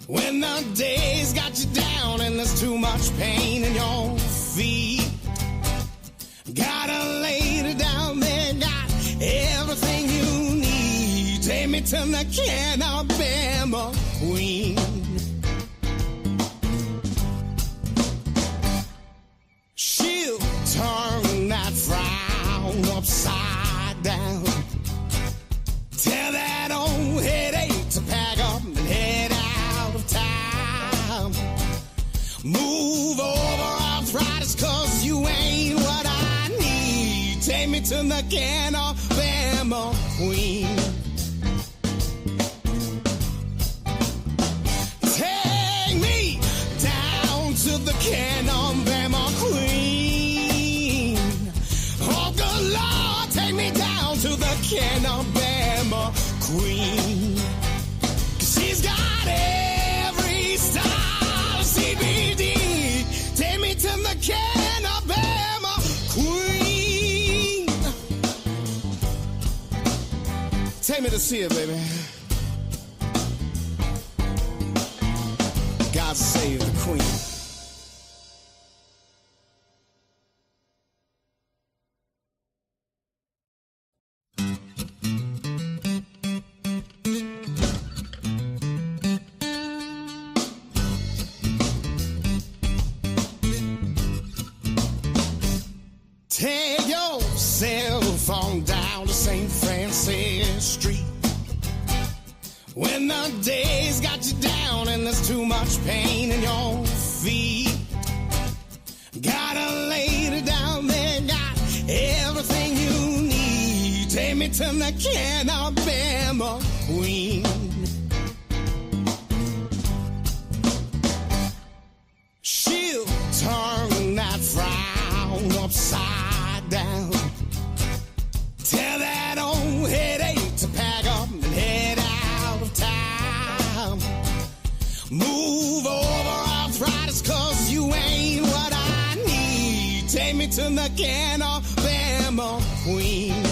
When the day's got you down and there's too much pain in your feet, got a lady down there, got everything you need. Take me to the Canabama Queen. She'll turn that frown upside down. Tell that old headache to pack up and head out of town. Move over arthritis, cause you ain't what I need. Take me to the Canabama Queen. Take me down to the Canabama Queen. Oh, good Lord, take me down to the Canabama Queen. 'Cause she's got every style of CBD. Take me to the Canabama Queen. Take me to see her, baby. God save the Queen. Take yourself on down to St. Francis Street. When the day's got you down and there's too much pain in your feet, got a lady down there, got everything you need. Take me to the Canabama Queen. She'll turn that frown upside down. Tell that old headache to pack up and head out of town. Move over arthritis, cause you ain't what I need. Take me to the Canabama Queen.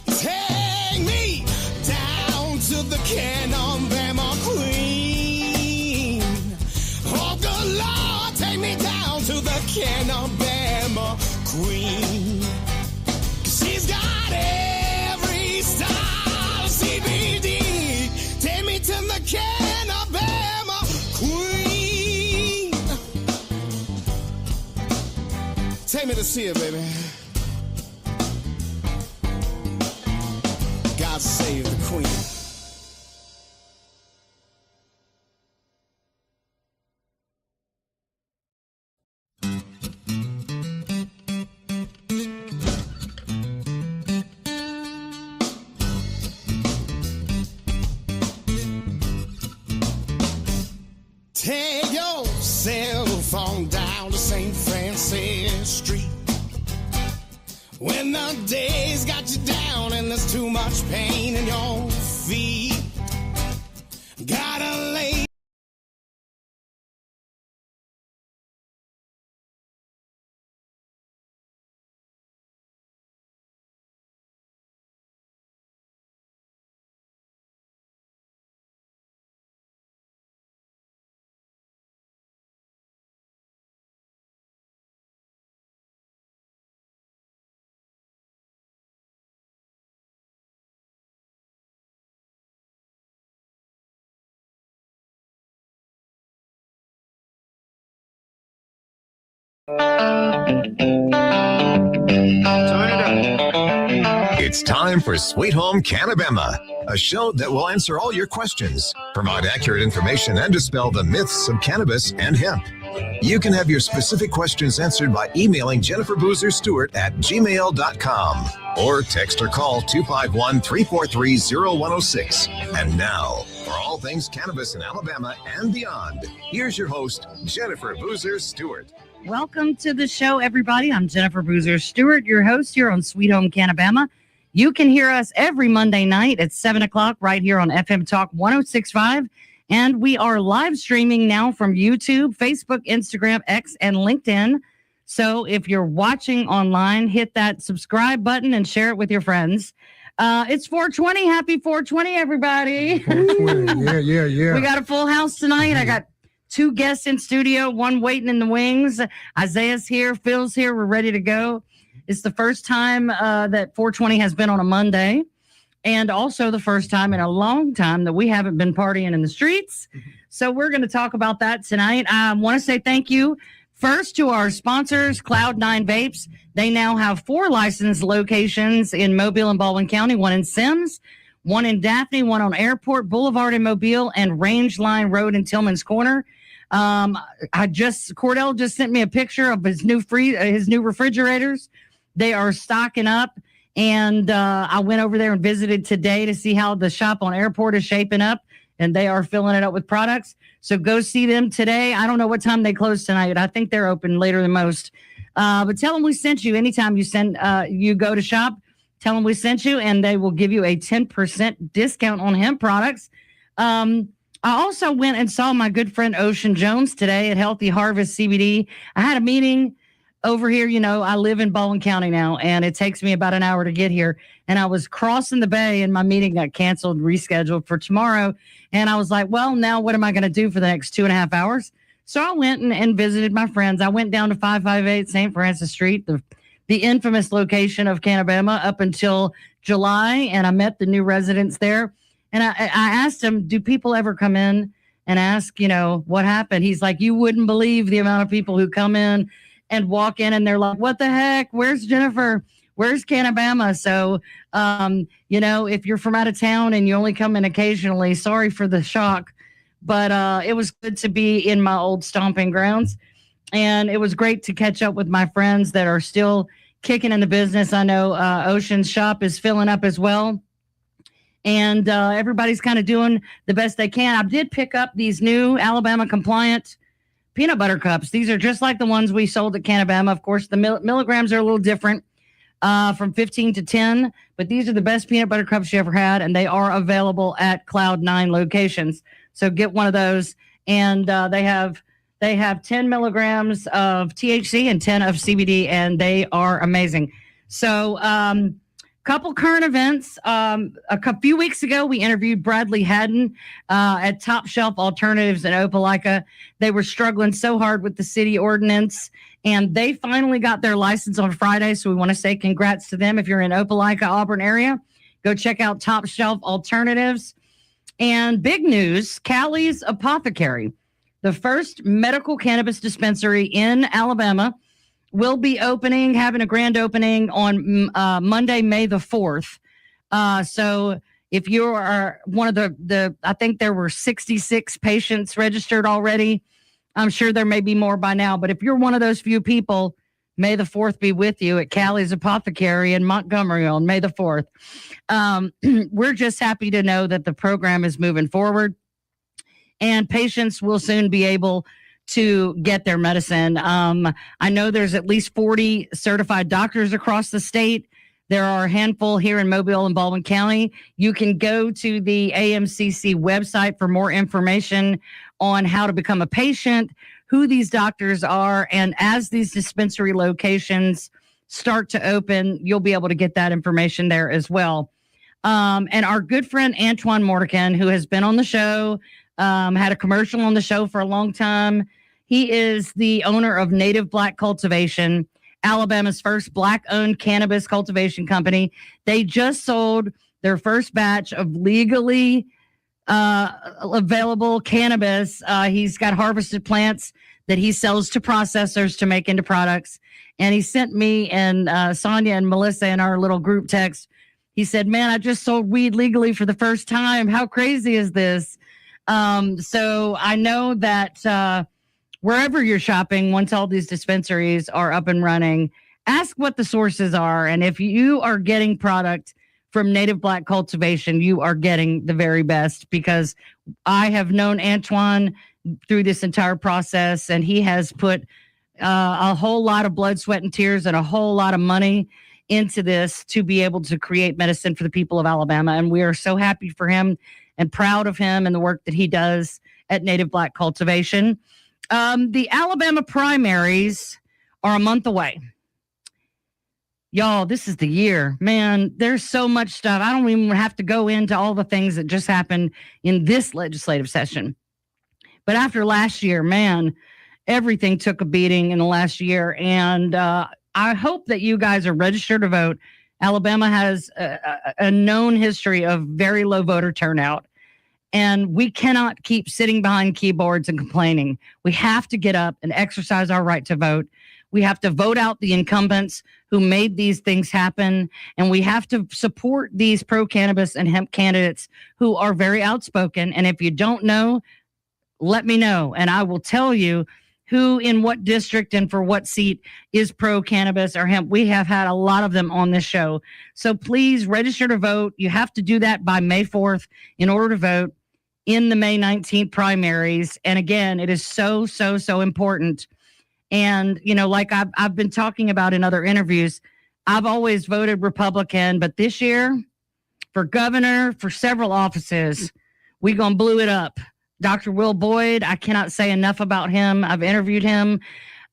Take me down to the Canabama Queen. Oh, good Lord, take me down to the Canabama Queen. 'Cause she's got every style of CBD. Take me to the Canabama Queen. Take me to see her, baby. God save the Queen. Take yourself on down to St. Francis Street. When the day's got you down and there's too much pain in your feet, got a lady. It's time for Sweet Home Canabama, a show that will answer all your questions, provide accurate information, and dispel the myths of cannabis and hemp. You can have your specific questions answered by emailing Jennifer Boozer Stewart at gmail.com or text or call 251-343-0106. And now, for all things cannabis in Alabama and beyond, here's your host, Jennifer Boozer Stewart. Welcome to the show, everybody. I'm Jennifer Boozer Stewart, your host here on Sweet Home Canabama. You can hear us every Monday night at 7 o'clock right here on FM Talk 106.5. And we are live streaming now from YouTube, Facebook, Instagram, X, and LinkedIn. So if you're watching online, hit that subscribe button and share it with your friends. It's 420. Happy 420, everybody. 420. Yeah. We got a full house tonight. I got 2 guests in studio, 1 waiting in the wings. Isaiah's here. Phil's here. We're ready to go. It's the first time that 420 has been on a Monday, and also the first time in a long time that we haven't been partying in the streets. So we're going to talk about that tonight. I want to say thank you first to our sponsors, Cloud9 Vapes. They now have 4 licensed locations in Mobile and Baldwin County, 1 in Sims, 1 in Daphne, 1 on Airport Boulevard in Mobile, and Range Line Road in Tillman's Corner. Cordell just sent me a picture of his new refrigerators. They are stocking up, and I went over there and visited today to see how the shop on Airport is shaping up, and they are filling it up with products. So go see them today. I don't know what time they close tonight. I think they're open later than most. But tell them we sent you. Anytime you go to shop, tell them we sent you, and they will give you a 10% discount on hemp products. I also went and saw my good friend Ocean Jones today at Healthy Harvest CBD. I had a meeting over here. You know, I live in Baldwin County now, and it takes me about an hour to get here. And I was crossing the bay, and my meeting got canceled, rescheduled for tomorrow. And I was like, well, now what am I going to do for the next 2.5 hours? So I went and visited my friends. I went down to 558 St. Francis Street, the infamous location of Canabama, up until July, and I met the new residents there. And I asked him, do people ever come in and ask, what happened? He's like, you wouldn't believe the amount of people who come in and walk in, and they're like, what the heck? Where's Jennifer? Where's Canabama? So, if you're from out of town and you only come in occasionally, sorry for the shock, but it was good to be in my old stomping grounds. And it was great to catch up with my friends that are still kicking in the business. I know Ocean's shop is filling up as well. And everybody's kind of doing the best they can. I did pick up these new Alabama compliant peanut butter cups. These are just like the ones we sold at Canabama. Of course, the milligrams are a little different, from 15 to 10, but these are the best peanut butter cups you ever had, and they are available at Cloud9 locations. So get one of those, and they have 10 milligrams of THC and 10 of CBD, and they are amazing. So couple current events. A few weeks ago, we interviewed Bradley Haddon at Top Shelf Alternatives in Opelika. They were struggling so hard with the city ordinance, and they finally got their license on Friday. So we want to say congrats to them. If you're in Opelika, Auburn area, go check out Top Shelf Alternatives. And big news, Callie's Apothecary, the first medical cannabis dispensary in Alabama, will be having a grand opening on Monday, May the 4th. So if you are one of the, I think there were 66 patients registered already. I'm sure there may be more by now, but if you're one of those few people, May the 4th be with you at Callie's Apothecary in Montgomery on May the 4th. We're just happy to know that the program is moving forward, and patients will soon be able to get their medicine. I know there's at least 40 certified doctors across the state. There are a handful here in Mobile and Baldwin County. You can go to the AMCC website for more information on how to become a patient, who these doctors are, and as these dispensary locations start to open, you'll be able to get that information there as well. And our good friend Antoine Mordican, who has been on the show, had a commercial on the show for a long time. He is the owner of Native Black Cultivation, Alabama's first Black-owned cannabis cultivation company. They just sold their first batch of legally available cannabis. He's got harvested plants that he sells to processors to make into products. And he sent me and Sonia and Melissa in our little group text. He said, man, I just sold weed legally for the first time. How crazy is this? So I know that wherever you're shopping, once all these dispensaries are up and running, ask what the sources are. And if you are getting product from Native Black Cultivation, you are getting the very best, because I have known Antoine through this entire process, and he has put a whole lot of blood, sweat, and tears and a whole lot of money into this to be able to create medicine for the people of Alabama. And we are so happy for him and proud of him and the work that he does at Native Black Cultivation. The Alabama primaries are a month away. Y'all, this is the year, man. There's so much stuff. I don't even have to go into all the things that just happened in this legislative session. But after last year, man, everything took a beating in the last year. And I hope that you guys are registered to vote. Alabama has a known history of very low voter turnout. And we cannot keep sitting behind keyboards and complaining. We have to get up and exercise our right to vote. We have to vote out the incumbents who made these things happen. And we have to support these pro-cannabis and hemp candidates who are very outspoken. And if you don't know, let me know. And I will tell you who in what district and for what seat is pro-cannabis or hemp. We have had a lot of them on this show. So please register to vote. You have to do that by May 4th in order to vote in the May 19th primaries. And again, it is so, so, so important. And, you know, like I've been talking about in other interviews, I've always voted Republican, but this year for governor, for several offices, we gonna blew it up. Dr. Will Boyd, I cannot say enough about him. I've interviewed him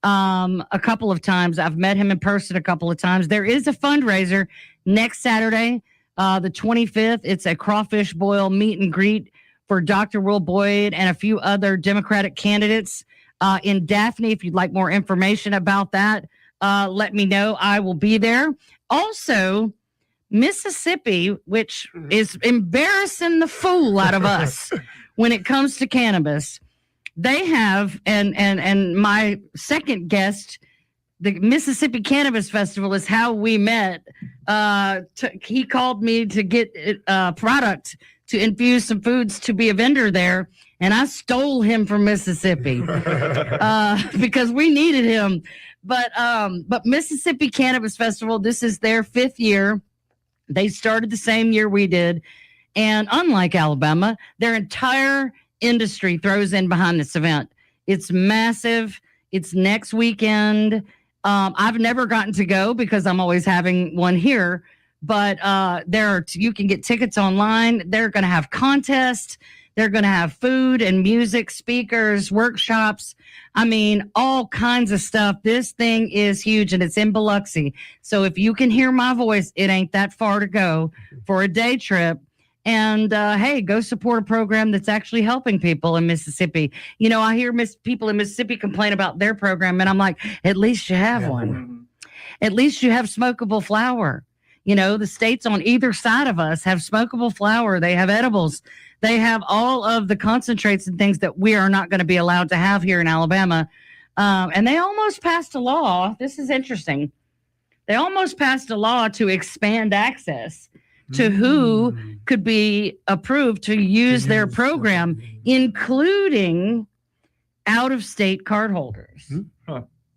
a couple of times. I've met him in person a couple of times. There is a fundraiser next Saturday, the 25th. It's a crawfish boil meet and greet for Dr. Will Boyd and a few other Democratic candidates in Daphne. If you'd like more information about that, let me know. I will be there. Also, Mississippi, which is embarrassing the fool out of us when it comes to cannabis, they have, and my second guest, the Mississippi Cannabis Festival is how we met. He called me to get product to infuse some foods to be a vendor there. And I stole him from Mississippi because we needed him. But Mississippi Cannabis Festival, this is their 5th year. They started the same year we did. And unlike Alabama, their entire industry throws in behind this event. It's massive. It's next weekend. I've never gotten to go because I'm always having one here. But you can get tickets online. They're going to have contests. They're going to have food and music, speakers, workshops. I mean, all kinds of stuff. This thing is huge, and it's in Biloxi. So if you can hear my voice, it ain't that far to go for a day trip. And, hey, go support a program that's actually helping people in Mississippi. You know, I hear people in Mississippi complain about their program, and I'm like, at least you have one. At least you have smokable flower. You know, the states on either side of us have smokable flower. They have edibles. They have all of the concentrates and things that we are not going to be allowed to have here in Alabama. And they almost passed a law. This is interesting. They almost passed a law to expand access to who could be approved to use their program, including out-of-state cardholders.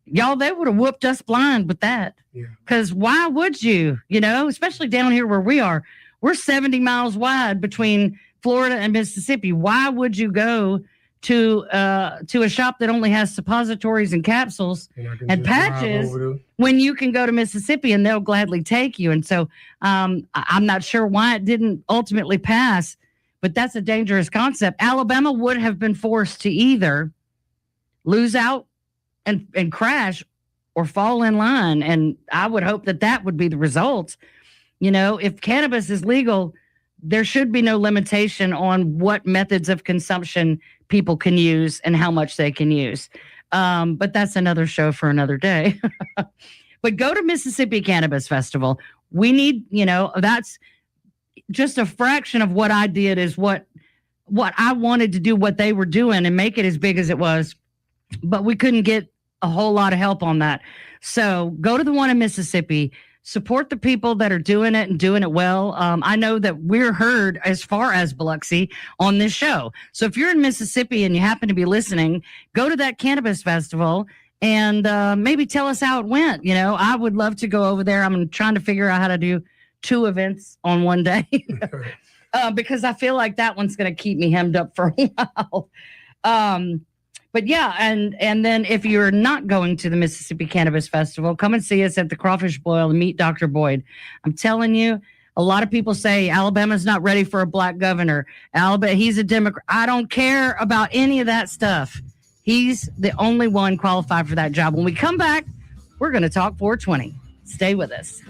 Y'all, they would have whooped us blind with that. Because why would you? You know, especially down here where we are. We're 70 miles wide between Florida and Mississippi. Why would you go to a shop that only has suppositories and capsules and patches when you can go to Mississippi and they'll gladly take you? And so I'm not sure why it didn't ultimately pass, but that's a dangerous concept. Alabama would have been forced to either lose out and crash or fall in line. And I would hope that would be the result. You know, if cannabis is legal, there should be no limitation on what methods of consumption people can use and how much they can use. But that's another show for another day. But go to Mississippi Cannabis Festival. We need, you know, that's just a fraction of what I did is what I wanted to do, what they were doing and make it as big as it was. But we couldn't get a whole lot of help on that. So go to the one in Mississippi. Support the people that are doing it and doing it well. I know that we're heard as far as Biloxi on this show. So if you're in Mississippi and you happen to be listening, go to that cannabis festival and maybe tell us how it went. You know, I would love to go over there. I'm trying to figure out how to do 2 events on one day because I feel like that one's going to keep me hemmed up for a while. But yeah, and then if you're not going to the Mississippi Cannabis Festival, come and see us at the Crawfish Boil and meet Dr. Boyd. I'm telling you, a lot of people say Alabama's not ready for a black governor. Alabama, he's a Democrat. I don't care about any of that stuff. He's the only one qualified for that job. When we come back, we're going to talk 420. Stay with us.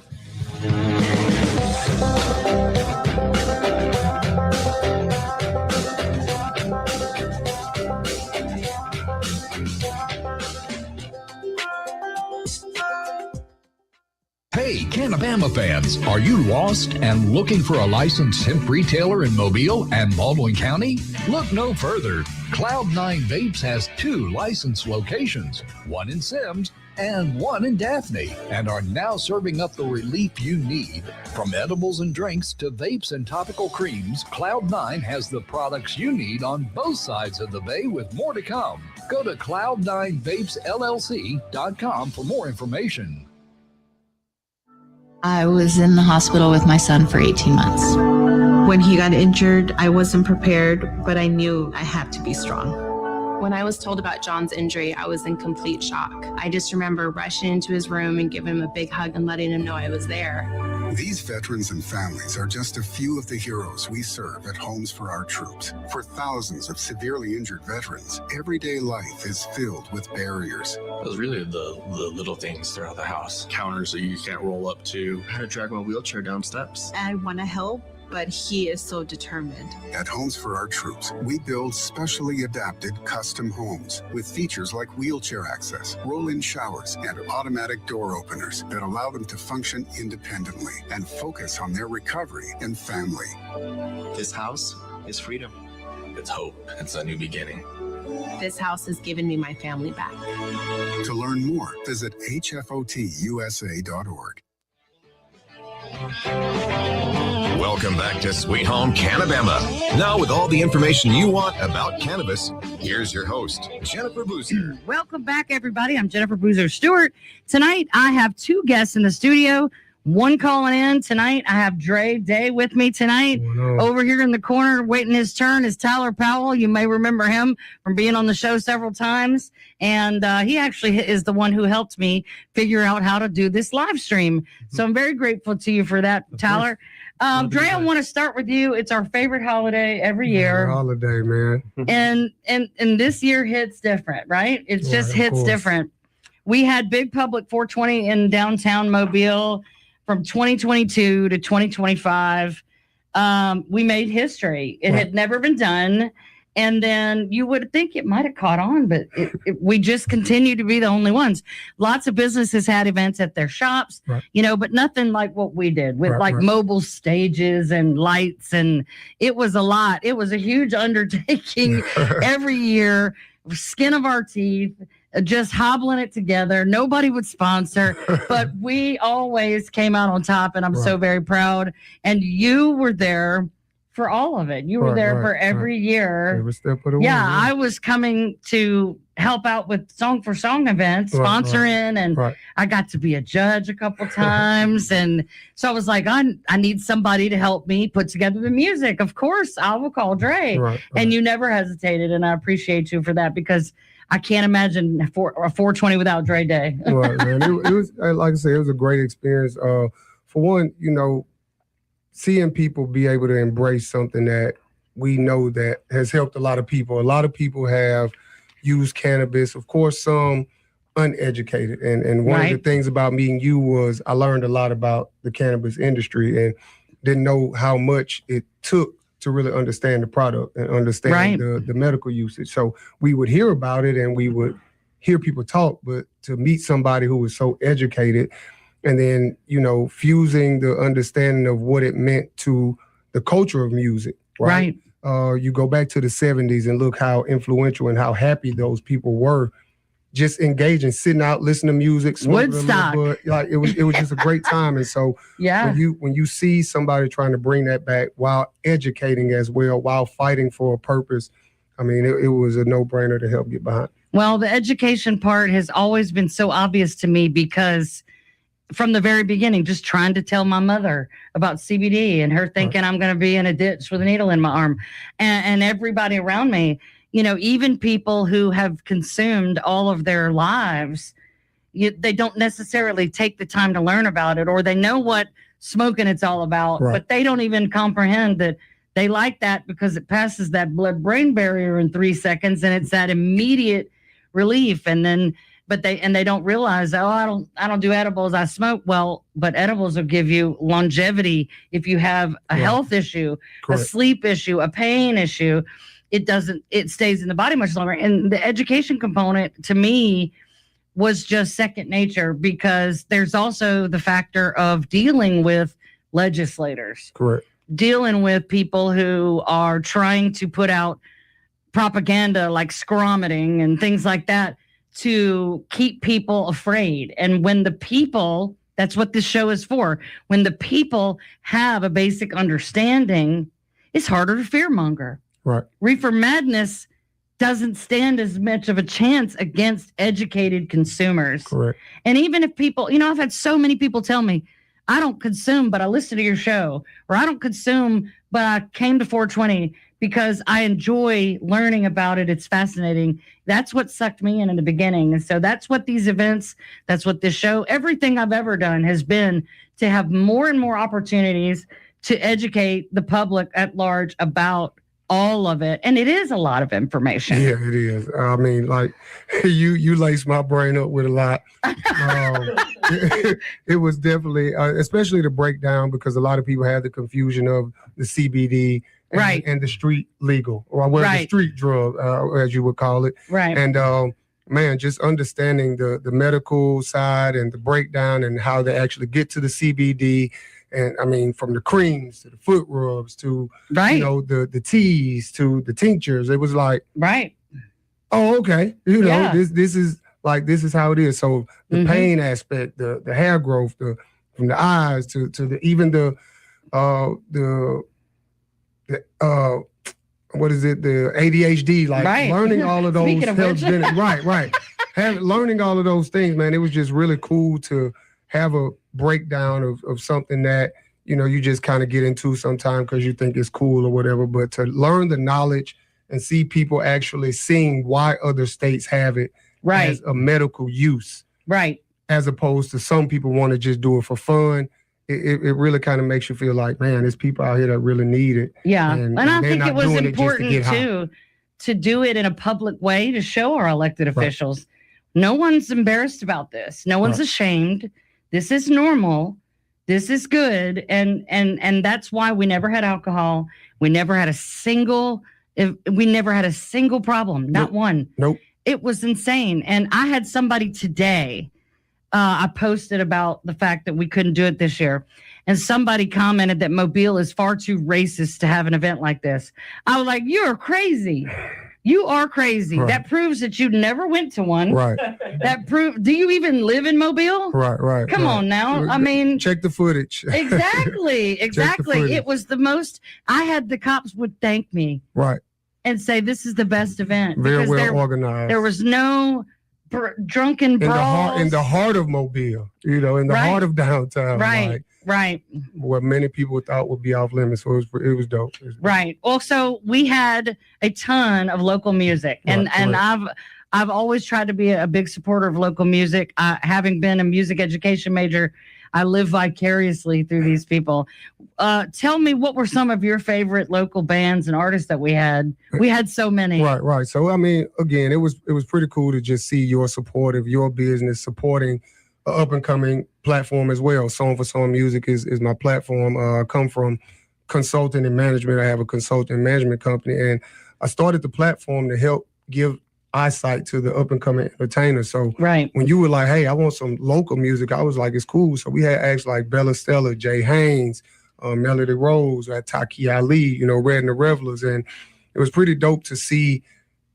Hey, Canabama fans, are you lost and looking for a licensed hemp retailer in Mobile and Baldwin County? Look no further. Cloud9 Vapes has 2 licensed locations, one in Sims and one in Daphne, and are now serving up the relief you need. From edibles and drinks to vapes and topical creams, Cloud9 has the products you need on both sides of the bay with more to come. Go to cloud9vapesllc.com for more information. I was in the hospital with my son for 18 months. When he got injured, I wasn't prepared, but I knew I had to be strong. When I was told about John's injury, I was in complete shock. I just remember rushing into his room and giving him a big hug and letting him know I was there. These veterans and families are just a few of the heroes we serve at Homes for Our Troops. For thousands of severely injured veterans, everyday life is filled with barriers. It was really the little things throughout the house. Counters that you can't roll up to. I had to drag my wheelchair down steps. I want to help, but he is so determined. At Homes for Our Troops, we build specially adapted custom homes with features like wheelchair access, roll-in showers, and automatic door openers that allow them to function independently and focus on their recovery and family. This house is freedom. It's hope. It's a new beginning. This house has given me my family back. To learn more, visit hfotusa.org. Welcome back to Sweet Home Canabama. Now, with all the information you want about cannabis, here's your host, Jennifer Boozer. Welcome back, everybody. I'm Jennifer Boozer Stewart. Tonight, I have 2 guests in the studio. One calling in tonight. I have Dre Day with me tonight. Over here in the corner, waiting his turn, is Tyler Powell. You may remember him from being on the show several times. And he actually is the one who helped me figure out how to do this live stream. So I'm very grateful to you for that, Tyler. Dre, I want to start with you. It's our favorite holiday every year. Holiday, man. and this year hits different, right? It just hits different. We had Big Public 420 in downtown Mobile. From 2022 to 2025, we made history. It had never been done. And then you would think it might have caught on, but we just continue to be the only ones. Lots of businesses had events at their shops, but nothing like what we did with mobile stages and lights. And it was a lot. It was a huge undertaking every year, skin of our teeth. Just hobbling it together. Nobody would sponsor, but we always came out on top, and I'm so very proud. And you were there for all of it. You were there for every year. I was coming to help out with Song for Song events, sponsoring, and I got to be a judge a couple times. And so I was like, I need somebody to help me put together the music. Of course, I will call Dre. And you never hesitated, and I appreciate you for that, because I can't imagine a 420 without Dre Day. Right, man. It was, like I said, it was a great experience. For one, seeing people be able to embrace something that we know that has helped a lot of people. A lot of people have used cannabis, of course, some uneducated. And one of the things about meeting you was I learned a lot about the cannabis industry and didn't know how much it took to really understand the product and understand the medical usage. So we would hear about it and we would hear people talk, but to meet somebody who was so educated and then, fusing the understanding of what it meant to the culture of music, right? You go back to the 70s and look how influential and how happy those people were just engaging, sitting out, listening to music, Woodstock. Like it was just a great time. And so when you see somebody trying to bring that back while educating as well, while fighting for a purpose, I mean, it was a no-brainer to help get behind. Well, the education part has always been so obvious to me because from the very beginning, just trying to tell my mother about CBD and her thinking I'm going to be in a ditch with a needle in my arm, and everybody around me, even people who have consumed all of their lives, they don't necessarily take the time to learn about it, or they know what smoking it's all about, but they don't even comprehend that they like that because it passes that blood-brain barrier in 3 seconds, and it's that immediate relief. And then but they don't realize, oh, I don't do edibles, I smoke. Well, but edibles will give you longevity if you have a health issue, Correct. a sleep issue, a pain issue. It stays in the body much longer. And the education component to me was just second nature, because there's also the factor of dealing with legislators. Correct. Dealing with people who are trying to put out propaganda like scromiting and things like that to keep people afraid. And when the people, that's what this show is for, when the people have a basic understanding, it's harder to fearmonger. Right. Reefer Madness doesn't stand as much of a chance against educated consumers. Correct. And even if people, I've had so many people tell me, I don't consume, but I listen to your show, or I don't consume, but I came to 420 because I enjoy learning about it. It's fascinating. That's what sucked me in the beginning. And so that's what these events, that's what this show, everything I've ever done has been to have more and more opportunities to educate the public at large about all of it. And it is a lot of information. Yeah, it is. I mean, like you lace my brain up with a lot. It was definitely, especially the breakdown, because a lot of people had the confusion of the CBD and the street legal, or the street drug, as you would call it. Right. And man, just understanding the medical side and the breakdown and how they actually get to the CBD. And I mean, from the creams to the foot rubs to the teas to the tinctures, it was like, oh, okay, this is how it is. So the pain aspect, the hair growth, from the eyes to the even the what is it, the ADHD, learning all of those helps. Learning all of those things, man. It was just really cool to have a breakdown of something that, you just kind of get into sometimes because you think it's cool or whatever, but to learn the knowledge and see people actually seeing why other states have it as a medical use. Right. As opposed to some people want to just do it for fun. It really kind of makes you feel like, man, there's people out here that really need it. Yeah. And I think it was important to do it in a public way to show our elected officials. No one's embarrassed about this. No one's ashamed. This is normal. This is good. And that's why we never had alcohol. We never had a single problem. Not one. Nope. It was insane. And I had somebody today, I posted about the fact that we couldn't do it this year. And somebody commented that Mobile is far too racist to have an event like this. I was like, you're crazy. You are crazy. Right. That proves that you never went to one. Right. Do you even live in Mobile? Right. Come on now. I mean, check the footage. Exactly. It was the most, I had the cops would thank me. Right. And say, this is the best event. Very well organized. There was no drunken brawls. In the heart of Mobile, in the heart of downtown. Right. What many people thought would be off limits. So it was dope. Right. Also, we had a ton of local music, and I've always tried to be a big supporter of local music. Having been a music education major, I live vicariously through these people. Tell me, what were some of your favorite local bands and artists that we had? We had so many. Right. So, I mean, again, it was pretty cool to just see your support of your business supporting an up-and-coming platform as well. Song for Song Music is my platform. I come from consulting and management. I have a consulting and management company, and I started the platform to help give eyesight to the up-and-coming entertainers. So when you were like, hey, I want some local music, I was like, it's cool. So we had acts like Bella Stella, Jay Haynes, Melody Rose, Taki Ali, Red and the Revelers. And it was pretty dope to see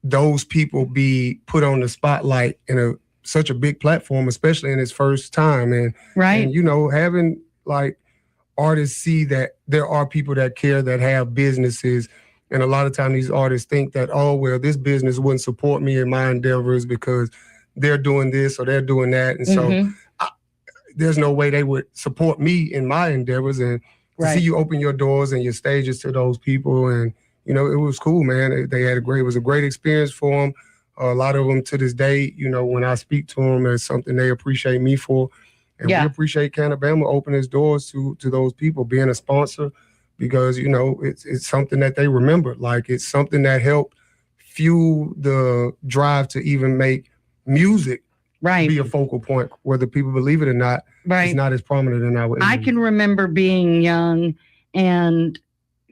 those people be put on the spotlight in such a big platform, especially in its first time. And having like artists see that there are people that care, that have businesses. And a lot of times these artists think that, oh, well, this business wouldn't support me in my endeavors because they're doing this or they're doing that. And so there's no way they would support me in my endeavors. And to see you open your doors and your stages to those people. And, it was cool, man. It was a great experience for them. A lot of them to this day, when I speak to them, it's something they appreciate me for. And we appreciate Canabama opening its doors to those people, being a sponsor, because, it's something that they remember. Like, it's something that helped fuel the drive to even make music be a focal point, whether people believe it or not. Right. It's not as prominent in our I can remember being young and,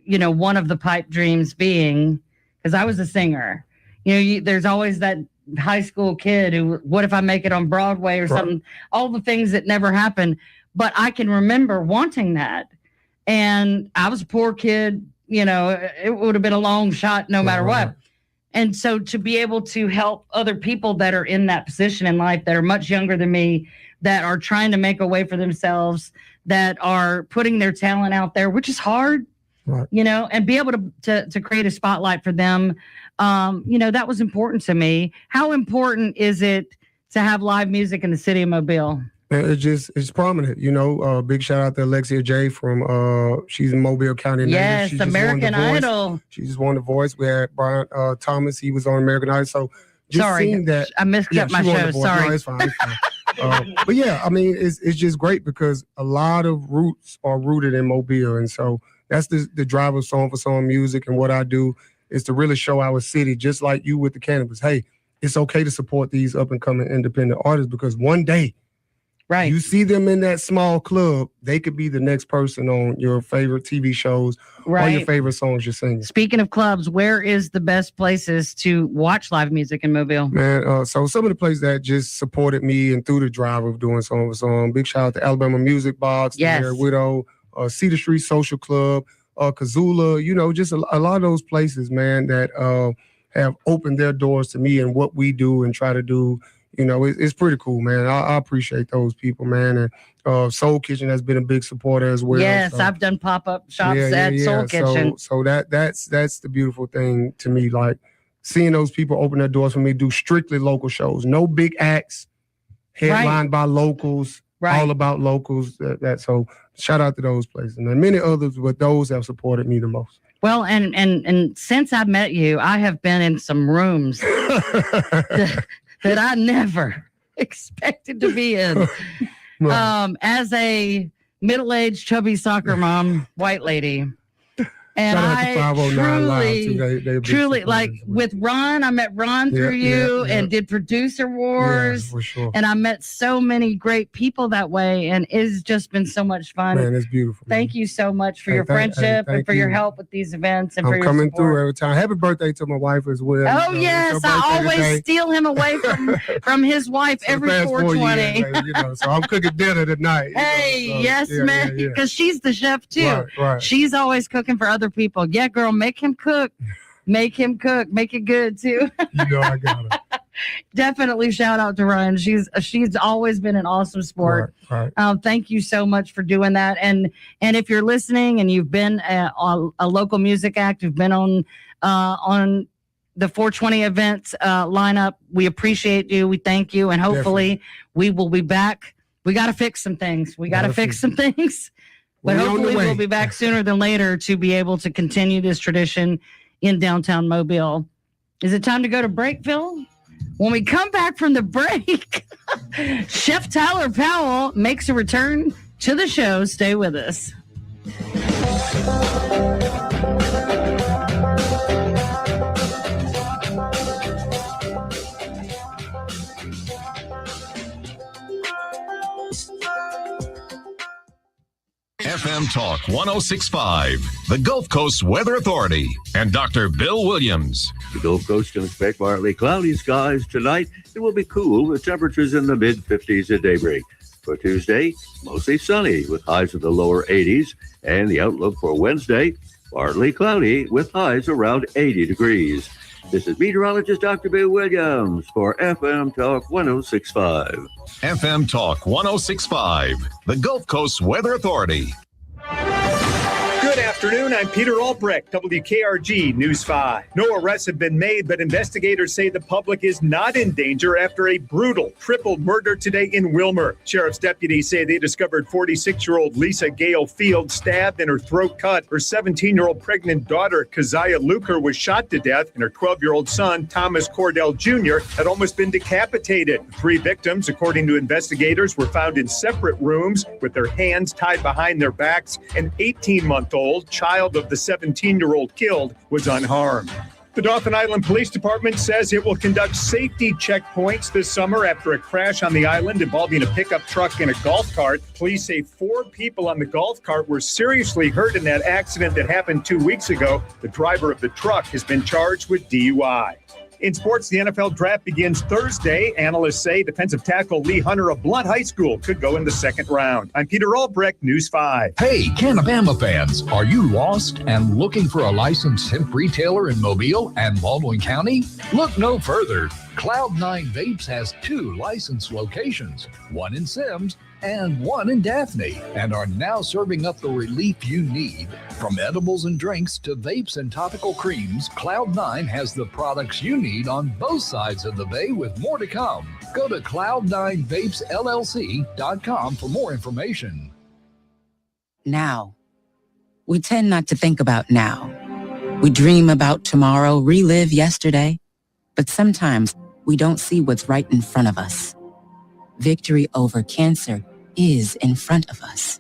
one of the pipe dreams being, because I was a singer, there's always that high school kid who, what if I make it on Broadway or something, all the things that never happened. But I can remember wanting that. And I was a poor kid, it would have been a long shot no matter what. And so to be able to help other people that are in that position in life that are much younger than me, that are trying to make a way for themselves, that are putting their talent out there, which is hard, and be able to create a spotlight for them. That was important to me. How important is it to have live music in the city of Mobile? It's prominent, big shout out to Alexia J from, she's in Mobile County. Yes, she American Idol. She just won The Voice. We had Brian Thomas, he was on American Idol. So seeing that. I mixed up my show, sorry. No, it's fine. But yeah, I mean, it's just great because a lot of roots are rooted in Mobile. And so that's the drive of Song for Song music. And what I do is to really show our city, just like you with the cannabis. Hey, it's okay to support these up and coming independent artists because one day, you see them in that small club, they could be the next person on your favorite TV shows or your favorite songs you're singing. Speaking of clubs, where is the best places to watch live music in Mobile? Man, so some of the places that just supported me and through the drive of doing Song for Song, big shout out to Alabama Music Box, yes. Mary Widow, Cedar Street Social Club, Kazula, just a lot of those places, man, that have opened their doors to me and what we do and try to do. It's pretty cool, man. I appreciate those people, man. And Soul Kitchen has been a big supporter as well. Yes, so. I've done pop-up shops at Soul Kitchen. So that's the beautiful thing to me, like seeing those people open their doors for me, do strictly local shows. No big acts, headlined by locals, all about locals. So shout out to those places. And many others, but those have supported me the most. Well, and since I met you, I have been in some rooms that I never expected to be in. As a middle-aged, chubby soccer mom, white lady. And I truly, like with Ron, I met Ron through you and did Producer Wars. Yeah, for sure. And I met so many great people that way. And it's just been so much fun. Man, it's beautiful. Thank you so much for your friendship and for your help with these events and for your coming support. Through every time. Happy birthday to my wife as well. Oh, yes. I always steal him away from his wife every 420. So I'm cooking dinner tonight. Hey, yes, man. Because she's the chef, too. Right. She's always cooking for other people. Yeah, girl, make him cook. Make him cook. Make it good, too. I got it. Definitely shout out to Ryan. She's always been an awesome sport. Right. Thank you so much for doing that. And if you're listening and you've been a local music act, you've been on the 420 events lineup, we appreciate you. We thank you. And hopefully we will be back. We got to fix some things. But hopefully we'll be back sooner than later to be able to continue this tradition in downtown Mobile. Is it time to go to break, Phil? When we come back from the break, Chef Tyler Powell makes a return to the show. Stay with us. FM Talk 106.5, the Gulf Coast Weather Authority, and Dr. Bill Williams. The Gulf Coast can expect partly cloudy skies tonight. It will be cool with temperatures in the mid-50s at daybreak. For Tuesday, mostly sunny with highs in the lower 80s. And the outlook for Wednesday, partly cloudy with highs around 80 degrees. This is meteorologist Dr. Bill Williams for FM Talk 106.5. FM Talk 106.5, the Gulf Coast Weather Authority. Good afternoon. I'm Peter Albrecht, WKRG News 5. No arrests have been made, but investigators say the public is not in danger after a brutal triple murder today in Wilmer. Sheriff's deputies say they discovered 46-year-old Lisa Gale Field stabbed and her throat cut. Her 17-year-old pregnant daughter, Keziah Luker, was shot to death, and her 12-year-old son, Thomas Cordell Jr., had almost been decapitated. 3 victims, according to investigators, were found in separate rooms with their hands tied behind their backs. An 18-month-old child of the 17-year-old killed was unharmed. The Dauphin Island Police Department says it will conduct safety checkpoints this summer after a crash on the island involving a pickup truck and a golf cart. Police say 4 people on the golf cart were seriously hurt in that accident that happened 2 weeks ago. The driver of the truck has been charged with DUI. In sports, the NFL draft begins Thursday. Analysts say defensive tackle Lee Hunter of Blount High School could go in the second round. I'm Peter Albrecht, News 5. Hey, Canabama fans, are you lost and looking for a licensed hemp retailer in Mobile and Baldwin County? Look no further. Cloud9 Vapes has 2 licensed locations, one in Sims and one in Daphne, and are now serving up the relief you need. From edibles and drinks to vapes and topical creams, Cloud9 has the products you need on both sides of the bay with more to come. Go to cloud9vapesllc.com for more information. Now. We tend not to think about now. We dream about tomorrow, relive yesterday, but sometimes we don't see what's right in front of us. Victory over cancer is in front of us.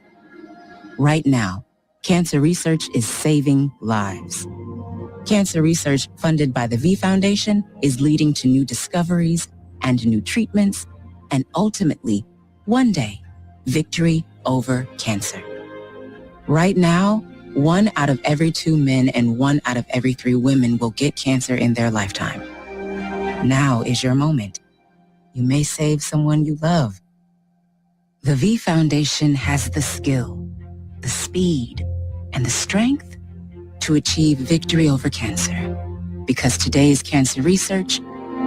Right now, cancer research is saving lives. Cancer research funded by the V Foundation is leading to new discoveries and new treatments, and ultimately, one day, victory over cancer. Right now, 1 out of every 2 men and 1 out of every 3 women will get cancer in their lifetime. Now is your moment. You may save someone you love. The V Foundation has the skill, the speed, and the strength to achieve victory over cancer. Because today's cancer research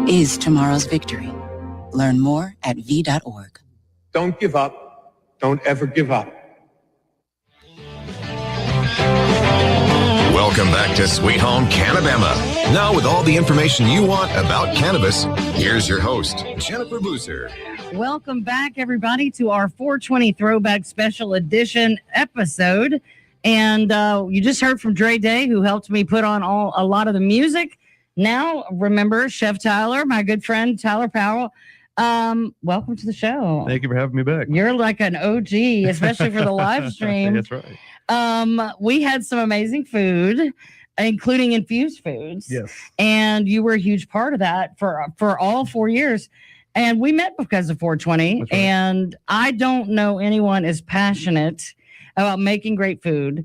is tomorrow's victory. Learn more at v.org. Don't give up. Don't ever give up. Welcome back to Sweet Home Canabama. Now with all the information you want about cannabis, here's your host, Jennifer Boozer. Welcome back, everybody, to our 420 Throwback Special Edition episode. And you just heard from Dre Day, who helped me put on a lot of the music. Now, remember, Chef Tyler, my good friend, Tyler Powell. Welcome to the show. Thank you for having me back. You're like an OG, especially for the live stream. That's right. We had some amazing food, including infused foods. Yes. And you were a huge part of that for all 4 years. And we met because of 420. Right. And I don't know anyone as passionate about making great food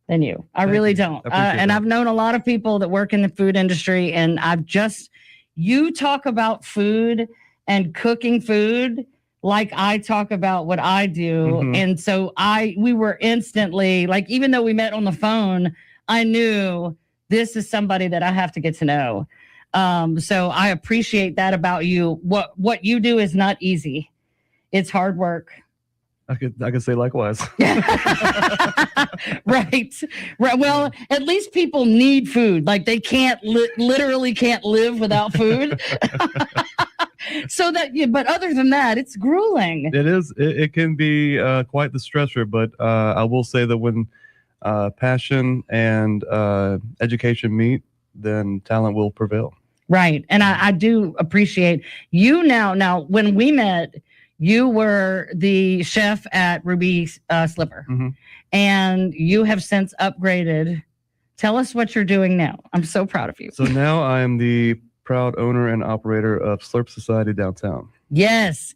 than you. I really don't. And I've known a lot of people that work in the food industry, and you talk about food and cooking food like I talk about what I do. And so we were instantly, like, even though we met on the phone, I knew this is somebody that I have to get to know. So I appreciate that about you. What you do is not easy. It's hard work. I could say likewise. Right. Well, at least people need food. Like they literally can't live without food. But other than that, it's grueling. It is. It can be quite the stressor, but I will say that when passion and education meet, then talent will prevail. Right. And I do appreciate you now. Now, when we met, you were the chef at Ruby Slipper, and you have since upgraded. Tell us what you're doing now. I'm so proud of you. So now I am the proud owner and operator of Slurp Society downtown. Yes,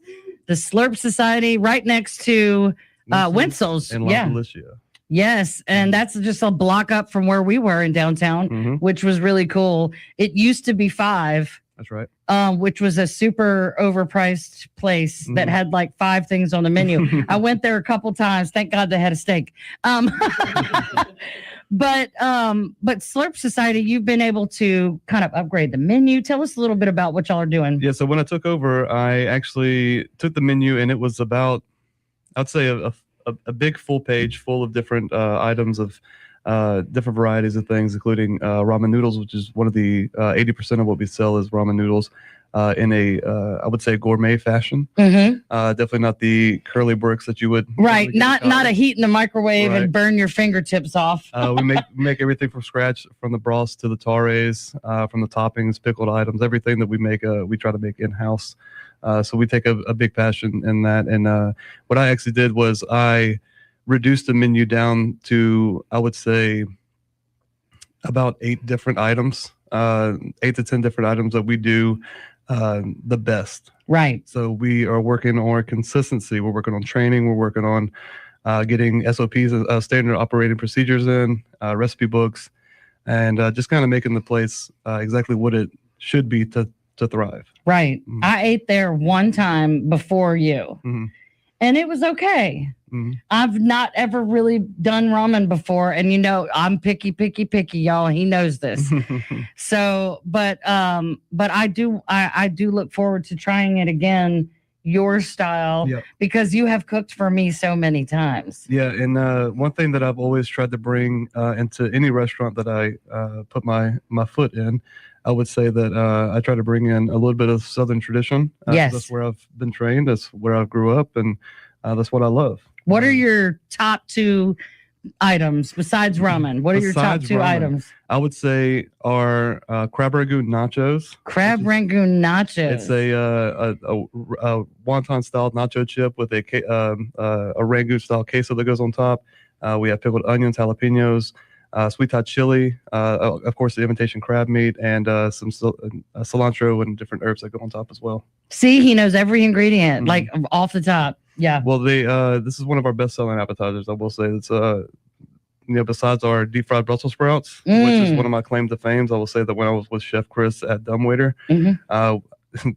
the Slurp Society right next to Winsel's. And La Felicia. Yes, and that's just a block up from where we were in downtown, which was really cool. It used to be 5. That's right. Which was a super overpriced place that had like 5 things on the menu. I went there a couple times. Thank God they had a steak. But Slurp Society, you've been able to kind of upgrade the menu. Tell us a little bit about what y'all are doing. Yeah, so when I took over, I actually took the menu, and it was about, I'd say, a big full page full of different items of different varieties of things, including ramen noodles, which is one of the 80% of what we sell is ramen noodles in a, I would say, gourmet fashion. Definitely not the curly bricks that you would. Right. Not a heat in the microwave and burn your fingertips off. We make everything from scratch, from the broths to the tares, from the toppings, pickled items, everything that we make, we try to make in-house. So we take a big passion in that. And what I actually did was I reduced the menu down to, I would say, about 8 different items 8 to 10 different items that we do the best. Right. So we are working on consistency. We're working on training. We're working on getting SOPs, standard operating procedures in, recipe books, and just kind of making the place exactly what it should be to thrive. Right. I ate there one time before you, and it was okay. I've not ever really done ramen before, and I'm picky, y'all. He knows this. So, but I do look forward to trying it again, your style, because you have cooked for me so many times. Yeah, and one thing that I've always tried to bring into any restaurant that I put my foot in, I would say that I try to bring in a little bit of Southern tradition. Yes. That's where I've been trained. That's where I grew up, and that's what I love. What are your top 2 items besides ramen? What are your top 2 items? I would say our crab rangoon nachos. Crab rangoon nachos. It's a wonton style nacho chip with a rangoon style queso that goes on top. We have pickled onions, jalapenos, sweet Thai chili, of course the imitation crab meat, and some cilantro and different herbs that go on top as well. See, he knows every ingredient, like off the top. Yeah. Well, this is one of our best-selling appetizers. I will say it's besides our deep fried Brussels sprouts, which is one of my claim to fame. I will say that when I was with Chef Chris at Dumbwaiter,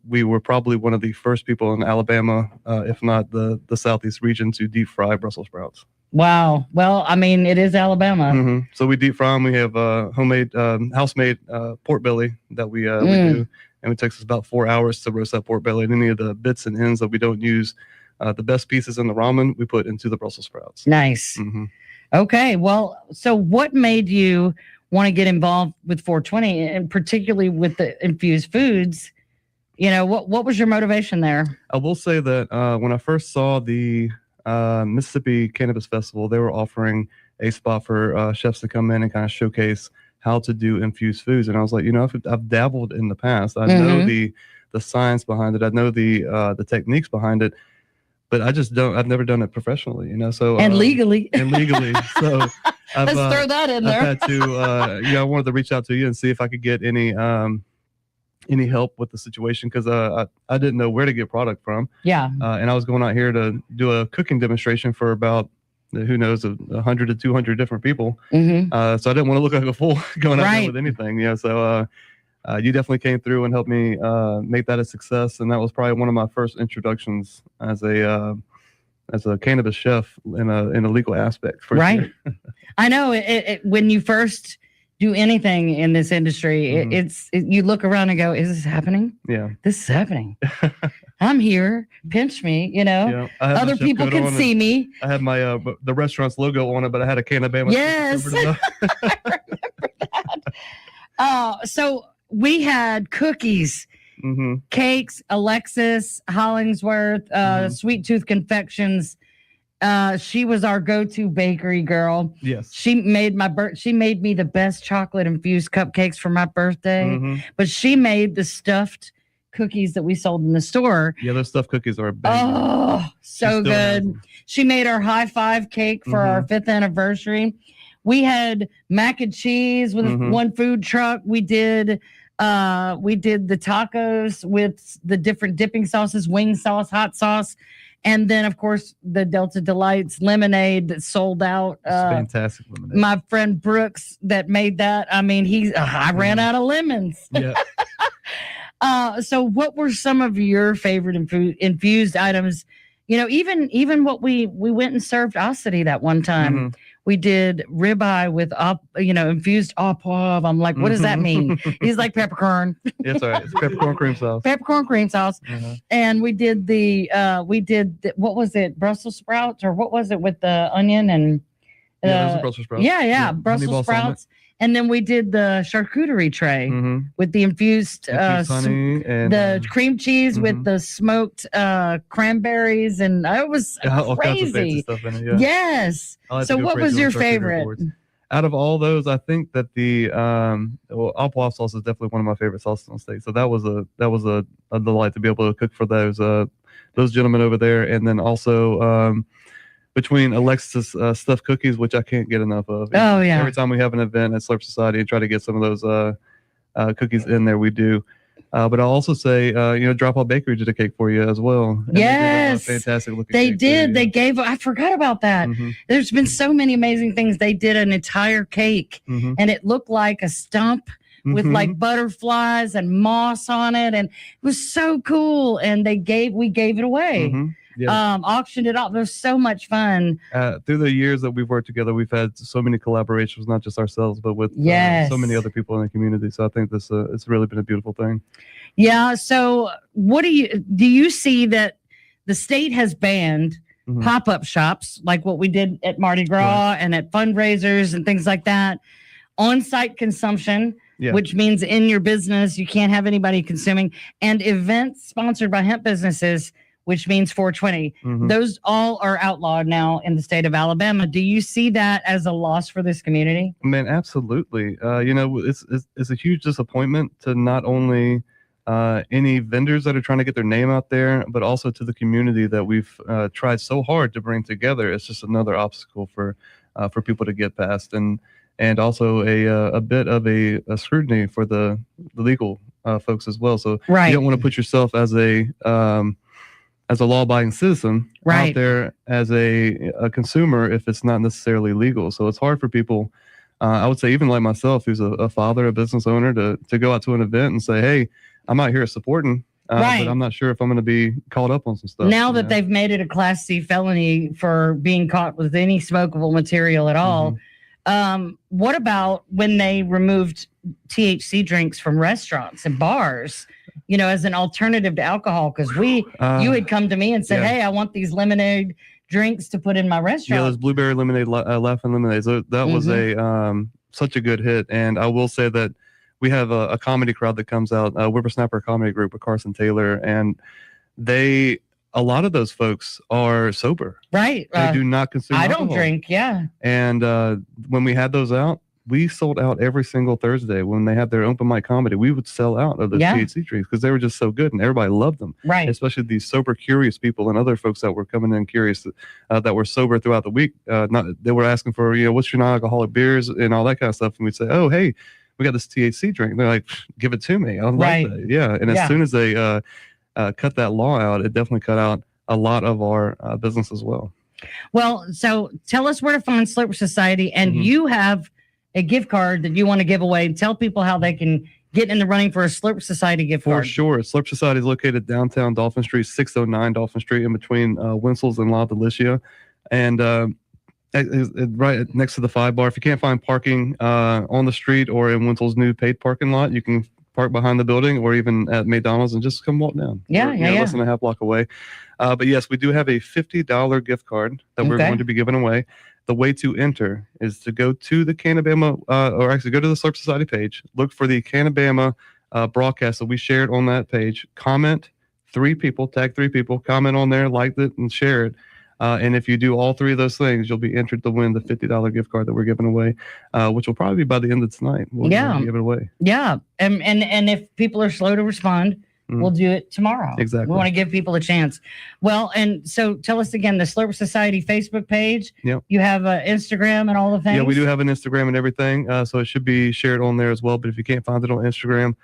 we were probably one of the first people in Alabama, if not the southeast region, to deep fry Brussels sprouts. Wow. Well, I mean, it is Alabama. So we deep fry them. We have homemade, house-made pork belly that we do, and it takes us about 4 hours to roast that pork belly. And any of the bits and ends that we don't use, the best pieces in the ramen, we put into the Brussels sprouts. Nice. Okay. Well, so what made you want to get involved with 420, and particularly with the infused foods? What was your motivation there? I will say that when I first saw the Mississippi Cannabis Festival, they were offering a spot for chefs to come in and kind of showcase how to do infused foods. And I was like, I've dabbled in the past. I know the science behind it. I know the techniques behind it. But I've never done it professionally, so. And legally. So let's throw that in there. I've had to, I wanted to reach out to you and see if I could get any help with the situation, because I didn't know where to get product from. Yeah. And I was going out here to do a cooking demonstration for about, who knows, 100 to 200 different people. So I didn't want to look like a fool going out there with anything. So you definitely came through and helped me make that a success, and that was probably one of my first introductions as a cannabis chef in a legal aspect. For sure. I know when you first do anything in this industry, you look around and go, "Is this happening? Yeah, this is happening. I'm here. Pinch me. Other people can see me." I had my the restaurant's logo on it, but I had a can of Bama. Yes, I remember that. So. We had cookies, cakes, Alexis Hollingsworth, Sweet Tooth Confections. She was our go-to bakery girl. Yes. She made me the best chocolate infused cupcakes for my birthday. But she made the stuffed cookies that we sold in the store. Yeah, those stuffed cookies are banging. Oh, so good. She made our high five cake for our 5th anniversary. We had mac and cheese with one food truck. We did the tacos with the different dipping sauces, wing sauce, hot sauce, and then of course the Delta Delights lemonade that sold out. Fantastic lemonade. My friend Brooks that made that. I mean, I ran out of lemons. Yeah. So what were some of your favorite infused items? Even what we went and served Ossity that one time. We did ribeye with infused au poivre. I'm like, what does that mean? He's like peppercorn. It's all right. It's peppercorn cream sauce. Peppercorn cream sauce. And we did what was it? Brussels sprouts, or what was it with the onion and those are Brussels sprouts. Yeah, Brussels sprouts. And then we did the charcuterie tray with the infused honey and the cream cheese with the smoked cranberries, and it was all kinds of fancy crazy. stuff in it. Yeah. Yes. So what was your favorite? Out of all those, I think that the au poivre sauce is definitely one of my favorite sauces on steak. So that was a delight to be able to cook for those gentlemen over there, and then also between Alexis stuffed cookies, which I can't get enough of. Oh yeah! Every time we have an event at Slurp Society, and try to get some of those cookies in there, we do. But I'll also say, Drop Off Bakery did a cake for you as well. And yes, they did a fantastic looking. They cake did. They gave. I forgot about that. Mm-hmm. There's been so many amazing things. They did an entire cake, mm-hmm. and it looked like a stump with mm-hmm. like butterflies and moss on it, and it was so cool. And we gave it away. Mm-hmm. Yeah. Auctioned it off. It was so much fun. Through the years that we've worked together, we've had so many collaborations, not just ourselves, but with so many other people in the community. So I think this it's really been a beautiful thing. Yeah. So what do you see that the state has banned mm-hmm. pop-up shops like what we did at Mardi Gras and at fundraisers and things like that, on-site consumption, which means in your business, you can't have anybody consuming, and events sponsored by hemp businesses, which means 420. Mm-hmm. Those all are outlawed now in the state of Alabama. Do you see that as a loss for this community? Man, absolutely. It's a huge disappointment to not only any vendors that are trying to get their name out there, but also to the community that we've tried so hard to bring together. It's just another obstacle for people to get past, and also a bit of a scrutiny for the legal folks as well. So you don't want to put yourself as a law-abiding citizen out there as a consumer if it's not necessarily legal. So it's hard for people, I would say even like myself, who's a father, a business owner, to go out to an event and say, hey, I'm out here supporting, but I'm not sure if I'm going to be called up on some stuff. Now that they've made it a Class C felony for being caught with any smokable material at all, what about when they removed THC drinks from restaurants and bars, as an alternative to alcohol? Because you had come to me and said, hey, I want these lemonade drinks to put in my restaurant. Yeah, those blueberry lemonade, laughing lemonades. That was such a good hit. And I will say that we have a comedy crowd that comes out, Whippersnapper Comedy Group with Carson Taylor, and a lot of those folks are sober. Right. They do not consume alcohol. Don't drink. Yeah. And when we had those out, we sold out every single Thursday. When they had their open mic comedy, we would sell out of those THC drinks because they were just so good and everybody loved them. Right. Especially these sober, curious people and other folks that were coming in curious that were sober throughout the week. They were asking for, what's your non-alcoholic beers and all that kind of stuff. And we'd say, oh, hey, we got this THC drink. And they're like, give it to me. I like that. Yeah. And as soon as they cut that law out, it definitely cut out a lot of our business as well. Well, so tell us where to find Slurp Society, and you have a gift card that you want to give away. Tell people how they can get in the running for a Slurp Society gift card. For sure. Slurp Society is located downtown Dolphin Street, 609 Dolphin Street, in between Winsel's and La Delicia. And right next to the 5 Bar. If you can't find parking on the street or in Winsel's new paid parking lot, you can park behind the building or even at McDonald's and just come walk down. Less than a half block away. But yes, we do have a $50 gift card that we're going to be giving away. The way to enter is to go to the Canabama, or actually go to the Slurp Society page, look for the Canabama broadcast that we shared on that page, comment 3 people, tag 3 people, comment on there, like it, and share it. And if you do all 3 of those things, you'll be entered to win the $50 gift card that we're giving away, which will probably be by the end of tonight. We'll give it away. Yeah. And if people are slow to respond, we'll do it tomorrow. Exactly. We want to give people a chance. Well, and so tell us again, the Slurp Society Facebook page. Yep. You have Instagram and all the things. Yeah, we do have an Instagram and everything. So it should be shared on there as well. But if you can't find it on Instagram,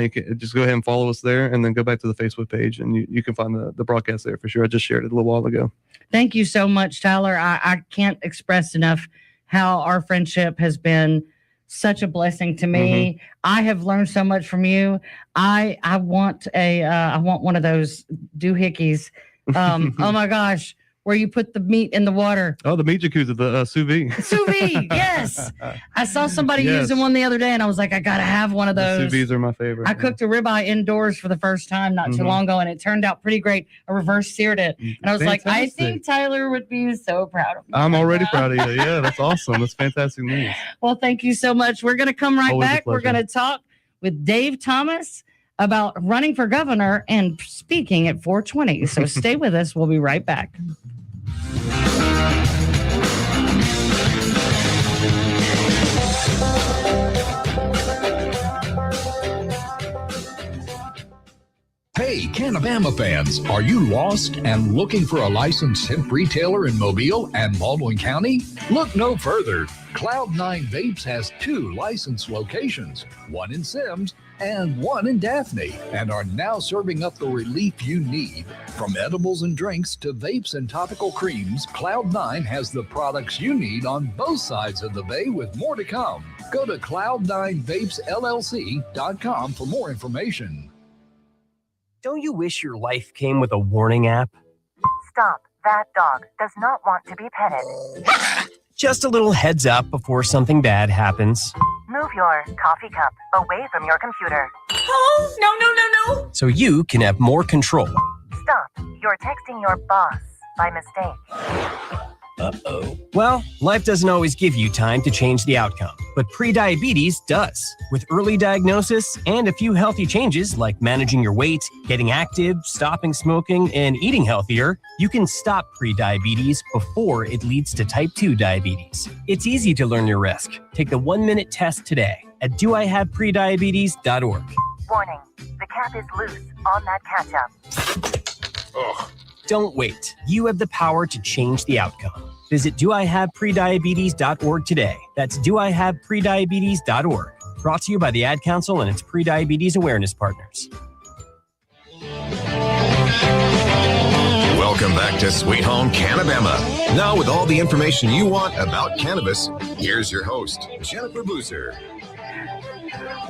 you can just go ahead and follow us there and then go back to the Facebook page and you can find the broadcast there for sure. I just shared it a little while ago. Thank you so much, Tyler. I can't express enough how our friendship has been such a blessing to me. I have learned so much from you. I want one of those doohickeys. Oh my gosh, where you put the meat in the water. Oh, the meat jacuzzi, the sous vide. Sous vide, yes. I saw somebody using one the other day, and I was like, I gotta have one of those. The sous vides are my favorite. I cooked a ribeye indoors for the first time not too long ago, and it turned out pretty great. I reverse seared it, and I was like, I think Tyler would be so proud of me. I'm already proud of you. Yeah, that's awesome. That's fantastic news. Well, thank you so much. We're gonna come right back. We're gonna talk with Dave Thomas about running for governor and speaking at 420. So stay with us. We'll be right back. Hey, Canabama fans, are you lost and looking for a licensed hemp retailer in Mobile and Baldwin County? Look no further. Cloud9 Vapes has 2 licensed locations, one in Sims and one in Daphne, and are now serving up the relief you need. From edibles and drinks to vapes and topical creams, Cloud9 has the products you need on both sides of the bay, with more to come. Go to cloud9vapesllc.com for more information. Don't you wish your life came with a warning app? Stop. That dog does not want to be petted. Just a little heads up before something bad happens. Move your coffee cup away from your computer. Oh, no. So you can have more control. Stop. You're texting your boss by mistake. Uh-oh. Well, life doesn't always give you time to change the outcome, but prediabetes does. With early diagnosis and a few healthy changes like managing your weight, getting active, stopping smoking, and eating healthier, you can stop prediabetes before it leads to type 2 diabetes. It's easy to learn your risk. Take the 1-minute test today at doihaveprediabetes.org. Warning. The cap is loose on that ketchup. Ugh. Don't wait. You have the power to change the outcome. Visit doihaveprediabetes.org today. That's doihaveprediabetes.org. Brought to you by the Ad Council and its prediabetes awareness partners. Welcome back to Sweet Home Cannabama. Now with all the information you want about cannabis, here's your host, Jennifer Boozer.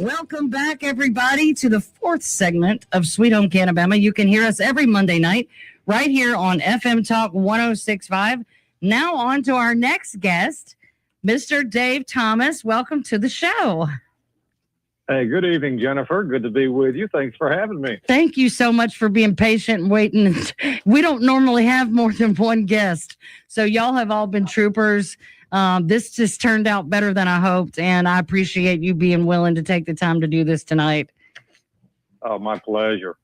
Welcome back, everybody, to the 4th segment of Sweet Home Cannabama. You can hear us every Monday night right here on FM Talk 106.5. Now on to our next guest, Mr. Dave Thomas. Welcome to the show. Hey, good evening, Jennifer. Good to be with you. Thanks for having me. Thank you so much for being patient and waiting. We don't normally have more than one guest, so y'all have all been troopers. This just turned out better than I hoped, and I appreciate you being willing to take the time to do this tonight. Oh, my pleasure.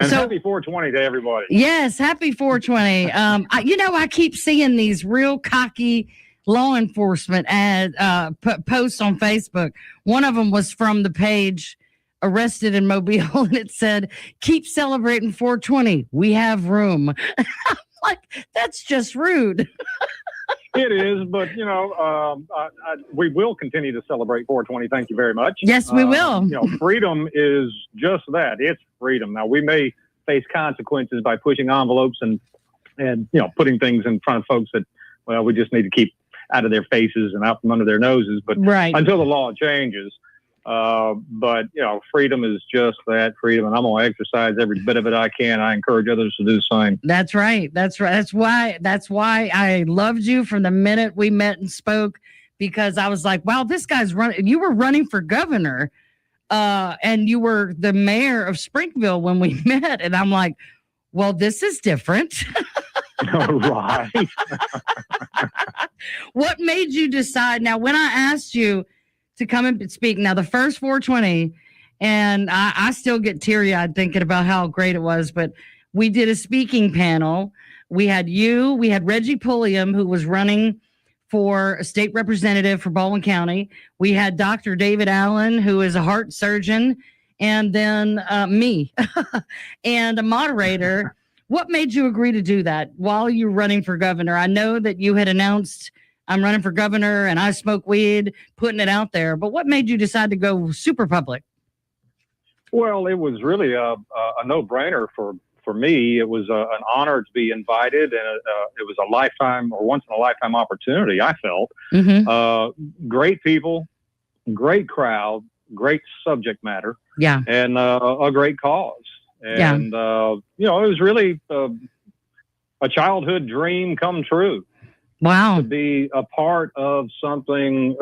And So- happy 420 to everybody. Yes, happy 420. I keep seeing these real cocky law enforcement posts on Facebook. One of them was from the page Arrested in Mobile, and it said, "Keep celebrating 420. We have room." I'm like, that's just rude. It is, but, we will continue to celebrate 420. Thank you very much. Yes, we will. Freedom is just that. It's freedom. Now, we may face consequences by pushing envelopes and putting things in front of folks that, well, we just need to keep out of their faces and out from under their noses. But right. Until the law changes. But freedom is just that, freedom, and I'm going to exercise every bit of it I can. I encourage others to do the same. That's right. That's why I loved you from the minute we met and spoke, because I was like, wow, this guy's running. You were running for governor, and you were the mayor of Springville when we met, and I'm like, well, this is different. Right. What made you decide? Now, when I asked you to come and speak, now the first 420, and I still get teary-eyed thinking about how great it was, but we did a speaking panel. We had Reggie Pulliam, who was running for a state representative for Baldwin County. We had Dr. David Allen, who is a heart surgeon, and then me and a moderator. What made you agree to do that while you're running for governor? I know that you had announced, I'm running for governor and I smoke weed, putting it out there. But what made you decide to go super public? Well, it was really a no-brainer for me. It was an honor to be invited, and it was a lifetime or once-in-a-lifetime opportunity, I felt. Mm-hmm. Great people, great crowd, great subject matter, yeah, and a great cause. And, it was really a childhood dream come true. Wow. To be a part of something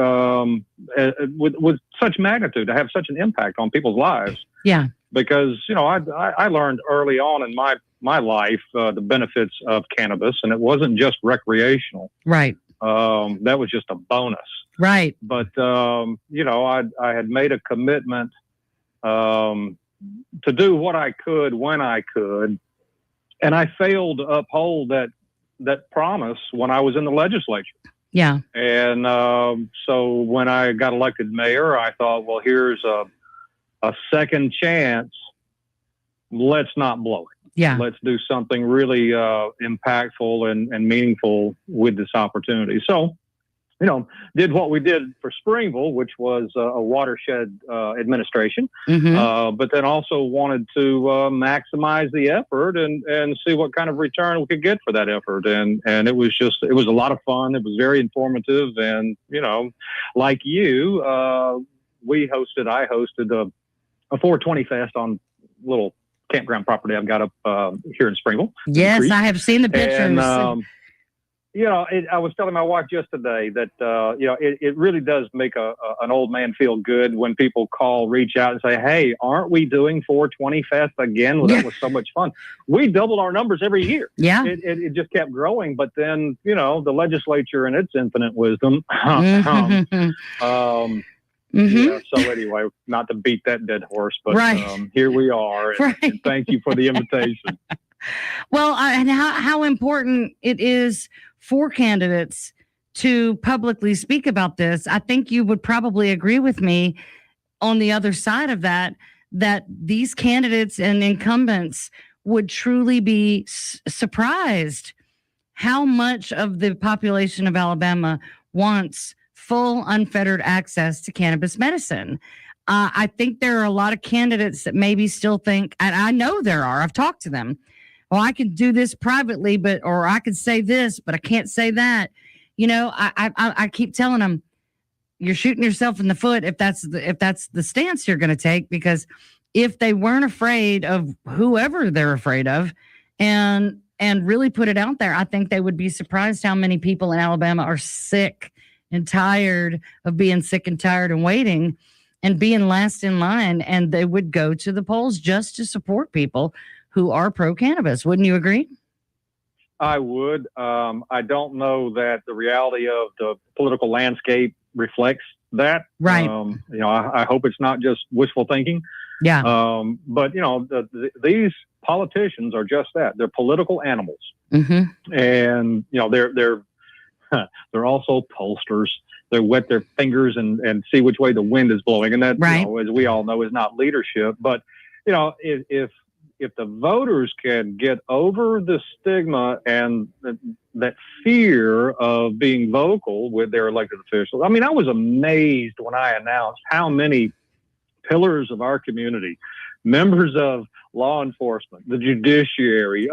with such magnitude, to have such an impact on people's lives. Yeah. Because, I learned early on in my life the benefits of cannabis, and it wasn't just recreational. Right. That was just a bonus. Right. But, I had made a commitment to do what I could when I could, and I failed to uphold that promise when I was in the legislature. Yeah. And so when I got elected mayor, I thought, well, here's a second chance. Let's not blow it. Yeah. Let's do something really impactful and meaningful with this opportunity. So did what we did for Springville, which was a watershed administration, but then also wanted to maximize the effort and see what kind of return we could get for that effort. And it was a lot of fun. It was very informative. And, like you, I hosted a 420 Fest on a little campground property I've got up here in Springville. Yes, I have seen the pictures. And, I was telling my wife just today that, it really does make an old man feel good when people reach out and say, hey, aren't we doing 420 Fest again? Well, that was so much fun. We doubled our numbers every year. Yeah. It just kept growing. But then, the legislature in its infinite wisdom. So anyway, not to beat that dead horse, but here we are. And thank you for the invitation. Well, and how important it is for candidates to publicly speak about this. I think you would probably agree with me on the other side of that these candidates and incumbents would truly be surprised how much of the population of Alabama wants full unfettered access to cannabis medicine. I think there are a lot of candidates that maybe still think, and I know there are, I've talked to them, well, I can do this privately, or I could say this, but I can't say that. I keep telling them, you're shooting yourself in the foot if that's the stance you're going to take, because if they weren't afraid of whoever they're afraid of and really put it out there, I think they would be surprised how many people in Alabama are sick and tired of being sick and tired and waiting and being last in line, and they would go to the polls just to support people who are pro-cannabis. Wouldn't you agree? I would. I don't know that the reality of the political landscape reflects that. Right. I hope it's not just wishful thinking. Yeah. But these politicians are just that. They're political animals. Mm-hmm. And they're also pollsters. They wet their fingers and see which way the wind is blowing, and that, as we all know, is not leadership. But if the voters can get over the stigma and that fear of being vocal with their elected officials. I mean, I was amazed when I announced how many pillars of our community, members of law enforcement, the judiciary,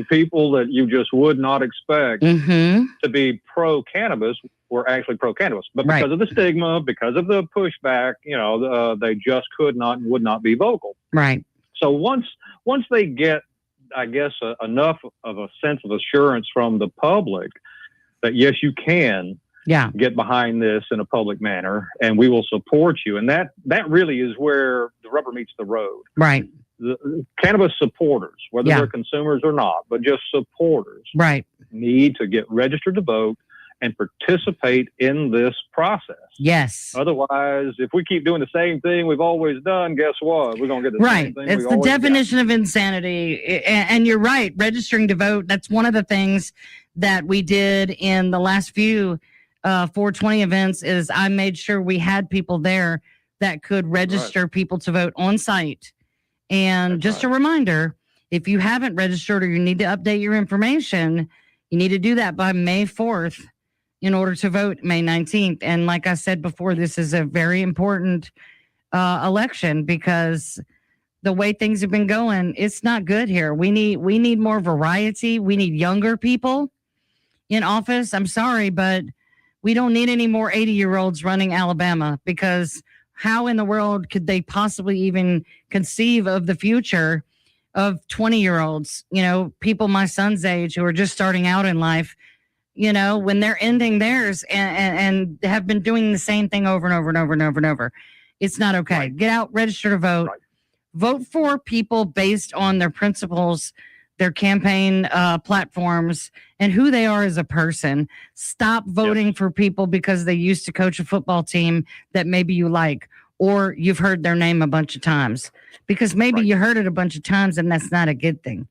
people that you just would not expect to be pro-cannabis were actually pro-cannabis. But because of the stigma, because of the pushback, they just could not and would not be vocal. Right. So once they get, I guess, enough of a sense of assurance from the public that, yes, you can get behind this in a public manner and we will support you. And that really is where the rubber meets the road. Right. The cannabis supporters, whether they're consumers or not, but just supporters, need to get registered to vote and participate in this process. Yes. Otherwise, if we keep doing the same thing we've always done, guess what? We're going to get the same thing. It's the definition of insanity. And you're right. Registering to vote, that's one of the things that we did in the last few 420 events is I made sure we had people there that could register people to vote on site. And just a reminder, if you haven't registered or you need to update your information, you need to do that by May 4th. In order to vote May 19th. And like I said before, this is a very important election because the way things have been going, it's not good here. We need more variety. We need younger people in office. I'm sorry, but we don't need any more 80-year-olds running Alabama, because how in the world could they possibly even conceive of the future of 20-year-olds, people my son's age who are just starting out in life, when they're ending theirs and have been doing the same thing over and over and over and over and over. It's not okay. Get out, register to vote. Vote for people based on their principles, their campaign platforms, and who they are as a person. Stop voting for people because they used to coach a football team that maybe you like, or you've heard their name a bunch of times, because maybe you heard it a bunch of times and that's not a good thing.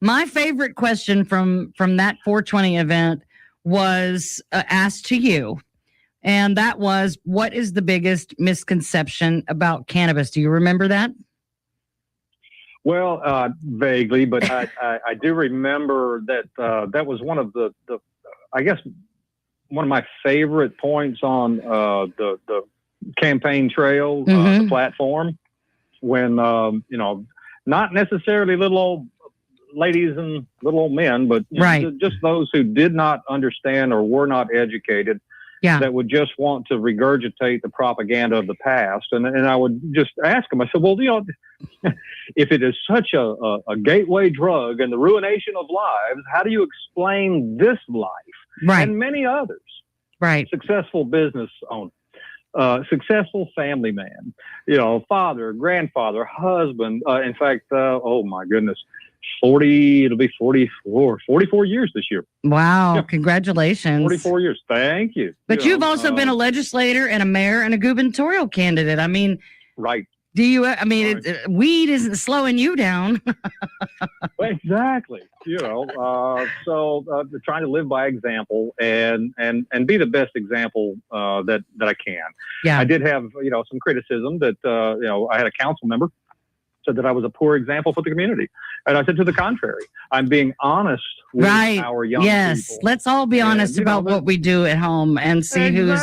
My favorite question from that 420 event was asked to you, and that was, what is the biggest misconception about cannabis? Do you remember that? Well, vaguely, but I do remember that that was one of the I guess one of my favorite points on the campaign trail, the platform, when not necessarily little old ladies and little old men, but just those who did not understand or were not educated, that would just want to regurgitate the propaganda of the past. And I would just ask them, I said, well, if it is such a gateway drug and the ruination of lives, how do you explain this life and many others? Right. Successful business owner, successful family man, father, grandfather, husband. In fact, oh my goodness, it'll be 44 years this year. Wow. Congratulations. 44 years. Thank you. But you've also been a legislator and a mayor and a gubernatorial candidate. I mean, right. Do you, weed isn't slowing you down. Exactly. So trying to live by example and be the best example that I can. Yeah. I did have, some criticism that, I had a council member said that I was a poor example for the community. And I said to the contrary, I'm being honest with our young people. Let's all be honest about what we do at home and see who's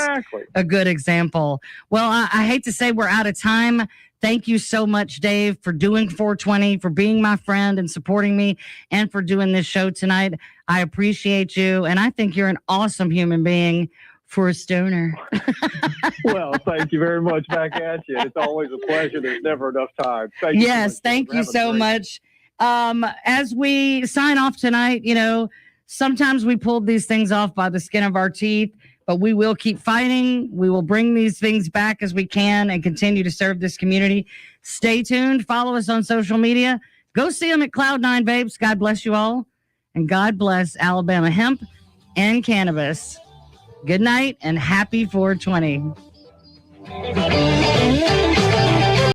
a good example. Well, I hate to say we're out of time. Thank you so much, Dave, for doing 420, for being my friend and supporting me, and for doing this show tonight. I appreciate you, and I think you're an awesome human being for a stoner. Well, thank you very much. Back at you. It's always a pleasure. There's never enough time. Thank you. Yes, thank you so much. As we sign off tonight, sometimes we pulled these things off by the skin of our teeth, but we will keep fighting. We will bring these things back as we can and continue to serve this community. Stay tuned. Follow us on social media. Go see them at Cloud9 Vapes. God bless you all. And God bless Alabama hemp and cannabis. Good night and happy 420.